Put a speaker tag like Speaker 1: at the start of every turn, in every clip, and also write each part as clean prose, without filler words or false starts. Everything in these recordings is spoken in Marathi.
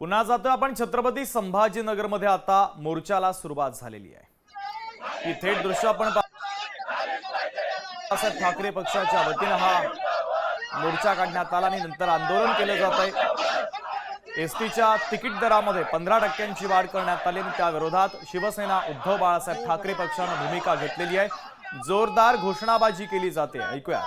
Speaker 1: पुन्हा जातो आपण छत्रपती संभाजीनगरमध्ये आता मोर्चाला सुरुवात झालेली आहे। ही थेट दृश्य आपण बाळासाहेब ठाकरे पक्षाच्या वतीने हा मोर्चा काढण्यात आला आणि नंतर आंदोलन केले जात आहे। एसटीच्या तिकीट दरामध्ये 15% वाढ करण्यात आली आणि त्या विरोधात शिवसेना उद्धव बाळासाहेब ठाकरे पक्षाने भूमिका घेतलेली आहे। जोरदार घोषणाबाजी केली जाते, ऐकूया।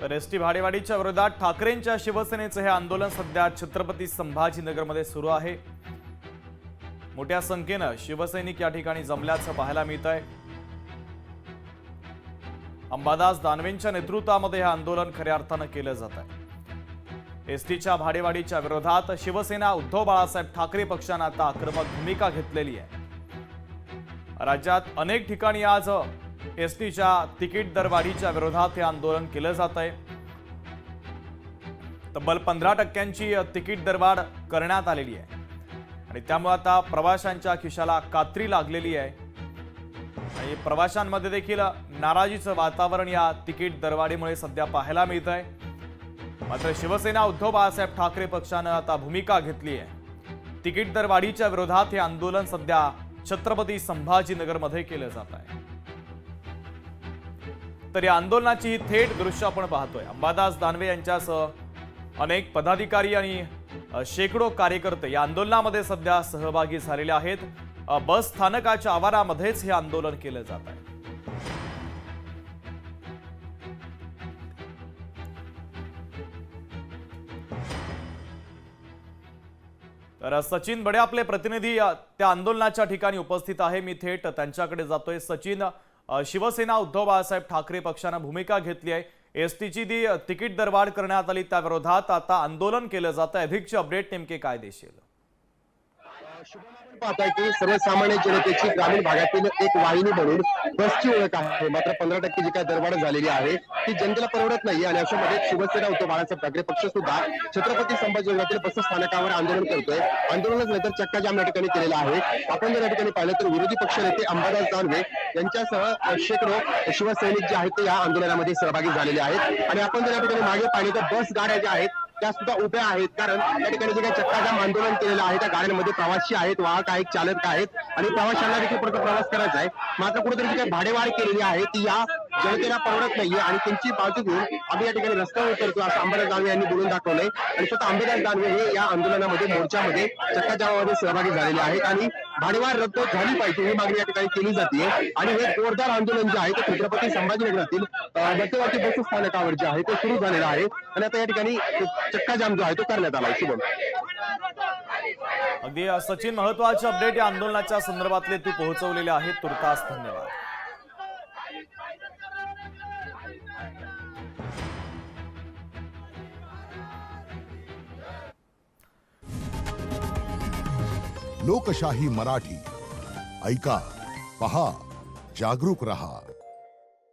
Speaker 1: तर एसटी भाडेवाढीच्या विरोधात ठाकरेंच्या शिवसेनेचे हे आंदोलन सध्या छत्रपती संभाजीनगरमध्ये सुरू आहे। मोठ्या संख्येने शिवसैनिक या ठिकाणी जमल्याचं पाहायला मिळत आहे। अंबादास दानवेंच्या नेतृत्वामध्ये हे आंदोलन खऱ्या अर्थाने केलं जात आहे। एसटीच्या भाडेवाढीच्या विरोधात शिवसेना उद्धव बाळासाहेब ठाकरे पक्षाने आता आक्रमक भूमिका घेतलेली आहे। राज्यात अनेक ठिकाणी आज एसटीच्या तिकीट दरवाढीच्या विरोधात हे आंदोलन केलं जात आहे। तब्बल 15% तिकीट दरवाढ करण्यात आलेली आहे आणि त्यामुळे आता प्रवाशांच्या खिशाला कात्री लागलेली आहे आणि प्रवाशांमध्ये देखील नाराजीचं वातावरण या तिकीट दरवाढीमुळे सध्या पाहायला मिळत आहे। मात्र शिवसेना उद्धव बाळासाहेब ठाकरे पक्षाने आता भूमिका घेतली आहे। तिकीट दरवाढीच्या विरोधात हे आंदोलन सध्या छत्रपती संभाजीनगरमध्ये केलं जात आहे। तर या आंदोलनाची ही थेट दृश्य आपण पाहतोय। अंबादास दानवे यांच्यासह अनेक पदाधिकारी आणि शेकडो कार्यकर्ते या आंदोलनामध्ये सध्या सहभागी झालेले आहेत। बस स्थानकाच्या आवारामध्येच हे आंदोलन केलं जात आहे। तर सचिन बडे आपले प्रतिनिधी त्या आंदोलनाच्या ठिकाणी उपस्थित आहे। मी थेट त्यांच्याकडे जातोय। सचिन, शिवसेना उद्धव बाळासाहेब ठाकरे पक्षाने भूमिका घेतली आहे। एसटीची दी तिकीट दरवाढ करण्यात आली त्या विरोधात आता आंदोलन केलं जात आहे। अधिकची अपडेट नेमके काय देशील?
Speaker 2: पाहताय की सर्वसामान्य जनतेची ग्रामीण भागातील एक वाहिनी म्हणून बसची ओळख आहे. मात्र 15% जी काय दरवाढ झालेली आहे ती जनतेला परवडत नाही आणि अशामध्ये शिवसेना उद्धव बाळासाहेब ठाकरे पक्ष सुद्धा छत्रपती संभाजीनगरातील बस स्थानकावर आंदोलन करतोय. आंदोलनाच नंतर चक्काजाम या ठिकाणी केलेला आहे. आपण जर या ठिकाणी पाहिलं तर विरोधी पक्षनेते अंबादास दानवे यांच्यासह शेकडो शिवसैनिक जे आहेत ते या आंदोलनामध्ये सहभागी झालेले आहेत आणि आपण जर या ठिकाणी मागे पाहिले तर बस गाड्या ज्या आहेत त्या सुद्धा उभ्या आहेत. कारण या ठिकाणी जे काही चक्काजाम आंदोलन केलेलं आहे त्या गाड्यांमध्ये प्रवासी आहेत, वाहक आहेत, चालक आहेत आणि प्रवाशांना देखील पुढे प्रवास करायचा आहे. मात्र कुठेतरी जी काही भाडेवाढ केलेली आहे ती या जनतेला परवडत नाहीये आणि त्यांची बाजू घेऊन आम्ही या ठिकाणी रस्त्यावर उतरतो असं अंबादास दानवे यांनी बोलून दाखवलंय. आणि स्वतः अंबादास दानवे हे या आंदोलनामध्ये मोर्चामध्ये चक्काजामामध्ये सहभागी झालेले आहेत आणि भाडेवाढ रद्द झाली पाहिजे ही मागणी या ठिकाणी केली जाते. आणि हे जोरदार आंदोलन जे आहे ते छत्रपती संभाजीनगरातील मध्यवर्ती बस स्थानकावर जे आहे ते सुरू झालेलं आहे आणि आता या ठिकाणी चक्काजाम जो आहे तो करण्यात आला आहे. शुभम.
Speaker 1: अगदी सचिन, महत्वाचे अपडेट या आंदोलनाच्या संदर्भातले तू पोहोचवलेले आहेत. तुर्तास धन्यवाद.
Speaker 3: लोकशाही मराठी ऐका, पहा, जागरूक रहा.